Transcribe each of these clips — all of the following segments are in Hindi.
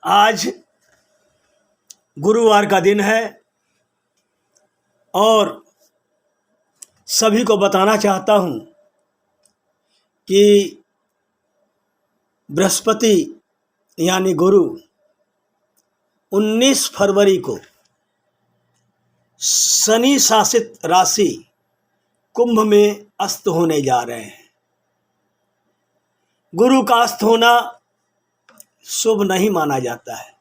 आज गुरुवार का दिन है और सभी को बताना चाहता हूँ कि बृहस्पति यानी गुरु 19 फरवरी को शनि शासित राशि कुंभ में अस्त होने जा रहे हैं। गुरु का अस्त होना शुभ नहीं माना जाता है।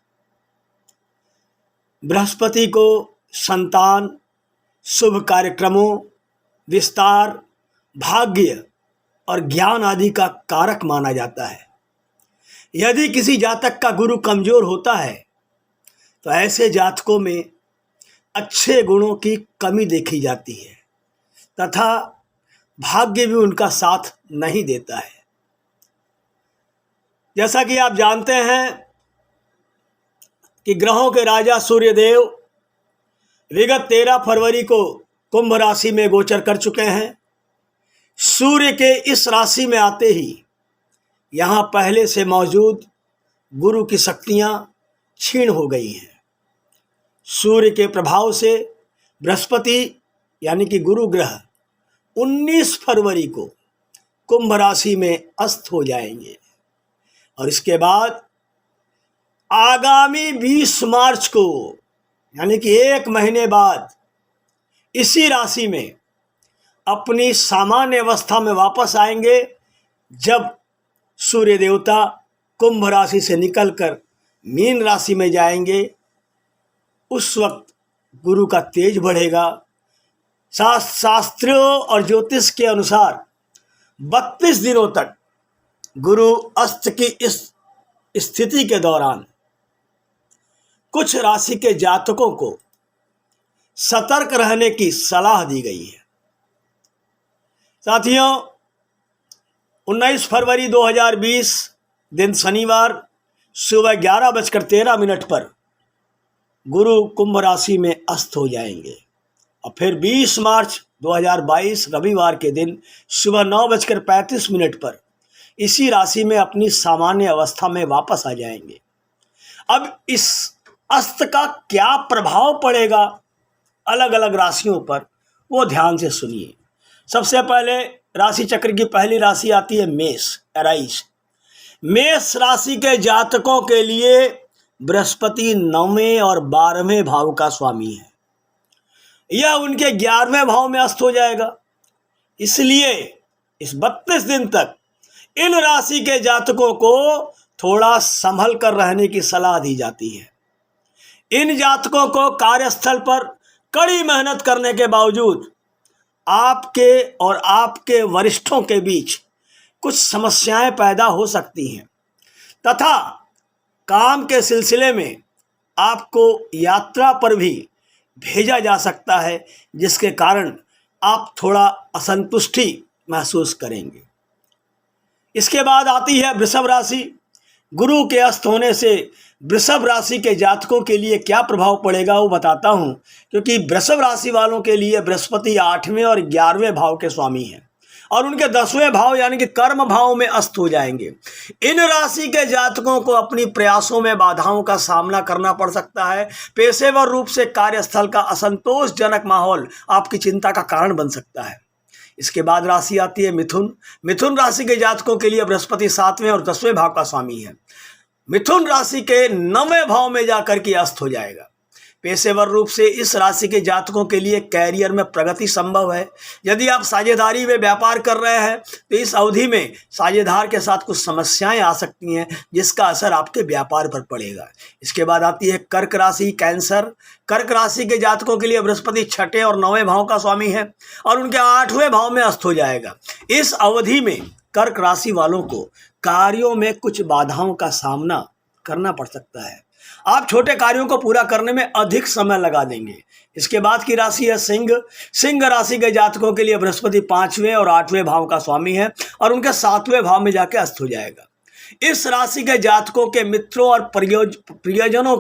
बृहस्पति को संतान, शुभ कार्यक्रमों, विस्तार, भाग्य और ज्ञान आदि का कारक माना जाता है। यदि किसी जातक का गुरु कमजोर होता है तो ऐसे जातकों में अच्छे गुणों की कमी देखी जाती है तथा भाग्य भी उनका साथ नहीं देता है। जैसा कि आप जानते हैं कि ग्रहों के राजा सूर्यदेव विगत 13 फरवरी को कुंभ राशि में गोचर कर चुके हैं। सूर्य के इस राशि में आते ही यहाँ पहले से मौजूद गुरु की शक्तियाँ क्षीण हो गई हैं। सूर्य के प्रभाव से बृहस्पति यानी कि गुरु ग्रह 19 फरवरी को कुंभ राशि में अस्त हो जाएंगे और इसके बाद आगामी 20 मार्च को यानी कि 1 महीने बाद इसी राशि में अपनी सामान्य अवस्था में वापस आएंगे, जब सूर्य देवता कुंभ राशि से निकलकर मीन राशि में जाएंगे। उस वक्त गुरु का तेज बढ़ेगा। शास्त्रों और ज्योतिष के अनुसार 32 दिनों तक गुरु अस्त की इस स्थिति के दौरान कुछ राशि के जातकों को सतर्क रहने की सलाह दी गई है। साथियों, 19 फरवरी 2020 दिन शनिवार सुबह 11:13 पर गुरु कुंभ राशि में अस्त हो जाएंगे और फिर 20 मार्च 2022 रविवार के दिन सुबह 9:35 पर इसी राशि में अपनी सामान्य अवस्था में वापस आ जाएंगे। अब इस अस्त का क्या प्रभाव पड़ेगा अलग अलग राशियों पर, वो ध्यान से सुनिए। सबसे पहले राशि चक्र की पहली राशि आती है मेष, एराइस। मेष राशि के जातकों के लिए बृहस्पति 9वें और 12वें भाव का स्वामी है। यह उनके 11वें भाव में अस्त हो जाएगा। इसलिए इस 32 दिन तक इन राशि के जातकों को थोड़ा संभल कर रहने की सलाह दी जाती है। इन जातकों को कार्यस्थल पर कड़ी मेहनत करने के बावजूद आपके और आपके वरिष्ठों के बीच कुछ समस्याएं पैदा हो सकती हैं तथा काम के सिलसिले में आपको यात्रा पर भी भेजा जा सकता है, जिसके कारण आप थोड़ा असंतुष्टि महसूस करेंगे। इसके बाद आती है वृषभ राशि। गुरु के अस्त होने से वृषभ राशि के जातकों के लिए क्या प्रभाव पड़ेगा वो बताता हूँ, क्योंकि वृषभ राशि वालों के लिए बृहस्पति 8वें और 11वें भाव के स्वामी हैं और उनके 10वें भाव यानी कि कर्म भाव में अस्त हो जाएंगे। इन राशि के जातकों को अपनी प्रयासों में बाधाओं का सामना करना पड़ सकता है। पेशेवर रूप से कार्यस्थल का असंतोषजनक माहौल आपकी चिंता का कारण बन सकता है। इसके बाद राशि आती है मिथुन। मिथुन राशि के जातकों के लिए बृहस्पति 7वें और 10वें भाव का स्वामी है। मिथुन राशि के 9वें भाव में जाकर के अस्त हो जाएगा। पेशेवर रूप से इस राशि के जातकों के लिए कैरियर में प्रगति संभव है। यदि आप साझेदारी में व्यापार कर रहे हैं तो इस अवधि में साझेदार के साथ कुछ समस्याएं आ सकती हैं, जिसका असर आपके व्यापार पर पड़ेगा। इसके बाद आती है कर्क राशि, कैंसर। कर्क राशि के जातकों के लिए बृहस्पति 6ठे और 9वें भाव का स्वामी है और उनके 8वें भाव में अस्त हो जाएगा। इस अवधि में कर्क राशि वालों को कार्यों में कुछ बाधाओं का सामना करना पड़ सकता है। आप छोटे कार्यों को पूरा करने में अधिक समय लगा देंगे। इसके बाद की राशि है सिंह। सिंह राशि के जातकों के लिए बृहस्पति 5वें और 8वें भाव का स्वामी है और उनके 7वें भाव में जाके अस्त हो जाएगा। इस राशि के जातकों के मित्रों और परिजनों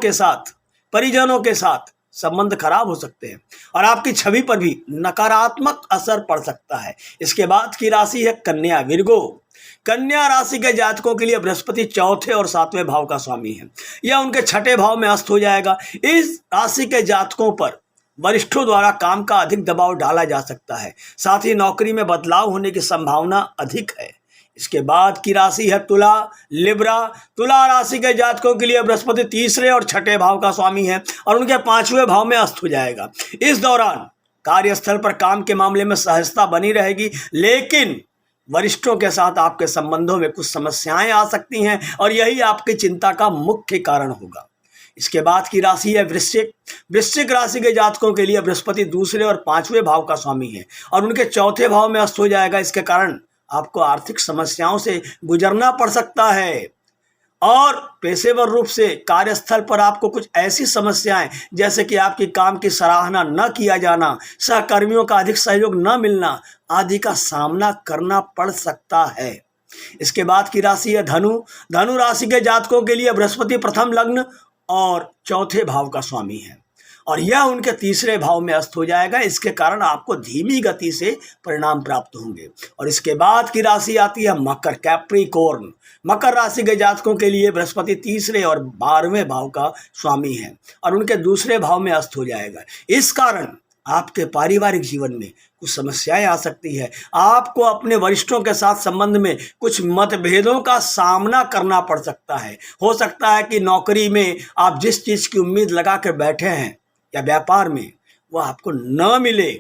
के साथ संबंध खराब हो सकते हैं और आपकी छवि पर भी नकारात्मक असर पड़ सकता है। इसके बाद की राशि है कन्या, विर्गो। कन्या राशि के जातकों के लिए बृहस्पति चौथे और सातवें भाव का स्वामी है। यह उनके छठे भाव में अस्त हो जाएगा। इस राशि के जातकों पर वरिष्ठों द्वारा काम का अधिक दबाव डाला जा सकता है। साथ ही नौकरी में बदलाव होने की संभावना अधिक है। इसके बाद की राशि है तुला, लिब्रा। तुला राशि के जातकों के लिए बृहस्पति तीसरे और छठे भाव का स्वामी है और उनके पांचवें भाव में अस्त हो जाएगा। इस दौरान कार्यस्थल पर काम के मामले में सहजता बनी रहेगी, लेकिन वरिष्ठों के साथ आपके संबंधों में कुछ समस्याएं आ सकती हैं और यही आपकी चिंता का मुख्य कारण होगा। इसके बाद की राशि है वृश्चिक। वृश्चिक राशि के जातकों के लिए बृहस्पति दूसरे और पांचवें भाव का स्वामी है और उनके चौथे भाव में अस्त हो जाएगा। इसके कारण आपको आर्थिक समस्याओं से गुजरना पड़ सकता है और पेशेवर रूप से कार्यस्थल पर आपको कुछ ऐसी समस्याएं जैसे कि आपकी काम की सराहना न किया जाना, सहकर्मियों का अधिक सहयोग न मिलना आदि का सामना करना पड़ सकता है। इसके बाद की राशि है धनु। धनु राशि के जातकों के लिए बृहस्पति प्रथम लग्न और चौथे भाव का स्वामी है और यह उनके तीसरे भाव में अस्त हो जाएगा। इसके कारण आपको धीमी गति से परिणाम प्राप्त होंगे। और इसके बाद की राशि आती है मकर, कैप्रिकॉर्न। मकर राशि के जातकों के लिए बृहस्पति तीसरे और 12वें भाव का स्वामी है और उनके दूसरे भाव में अस्त हो जाएगा। इस कारण आपके पारिवारिक जीवन में कुछ समस्याएं आ सकती है। आपको अपने वरिष्ठों के साथ संबंध में कुछ मतभेदों का सामना करना पड़ सकता है। हो सकता है कि नौकरी में आप जिस चीज़ की उम्मीद लगा कर बैठे हैं या व्यापार में वह आपको न मिले।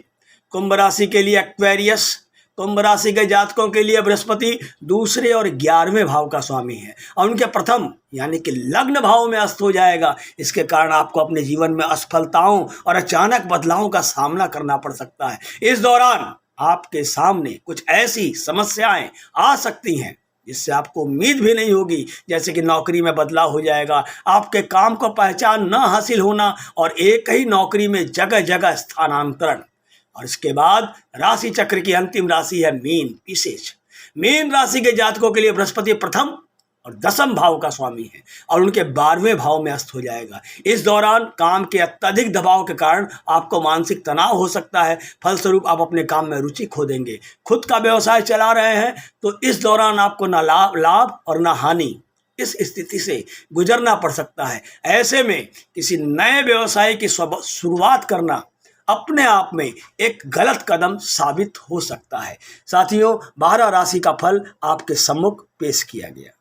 कुंभ राशि के लिए एक्वेरियस। कुंभ राशि के जातकों के लिए बृहस्पति दूसरे और 11वें भाव का स्वामी है और उनके प्रथम यानी कि लग्न भाव में अस्त हो जाएगा। इसके कारण आपको अपने जीवन में असफलताओं और अचानक बदलावों का सामना करना पड़ सकता है। इस दौरान आपके सामने कुछ ऐसी समस्याएं आ सकती हैं जिससे आपको उम्मीद भी नहीं होगी, जैसे कि नौकरी में बदलाव हो जाएगा, आपके काम को पहचान न हासिल होना और एक ही नौकरी में जगह जगह स्थानांतरण। और इसके बाद राशि चक्र की अंतिम राशि है मीन, विशेष। मीन राशि के जातकों के लिए बृहस्पति प्रथम और 10वें भाव का स्वामी है और उनके 12वें भाव में अस्त हो जाएगा। इस दौरान काम के अत्यधिक दबाव के कारण आपको मानसिक तनाव हो सकता है। फलस्वरूप आप अपने काम में रुचि खो देंगे। खुद का व्यवसाय चला रहे हैं तो इस दौरान आपको न लाभ और न हानि, इस स्थिति से गुजरना पड़ सकता है। ऐसे में किसी नए व्यवसाय की शुरुआत करना अपने आप में एक गलत कदम साबित हो सकता है। साथियों, 12 राशि का फल आपके सम्मुख पेश किया गया।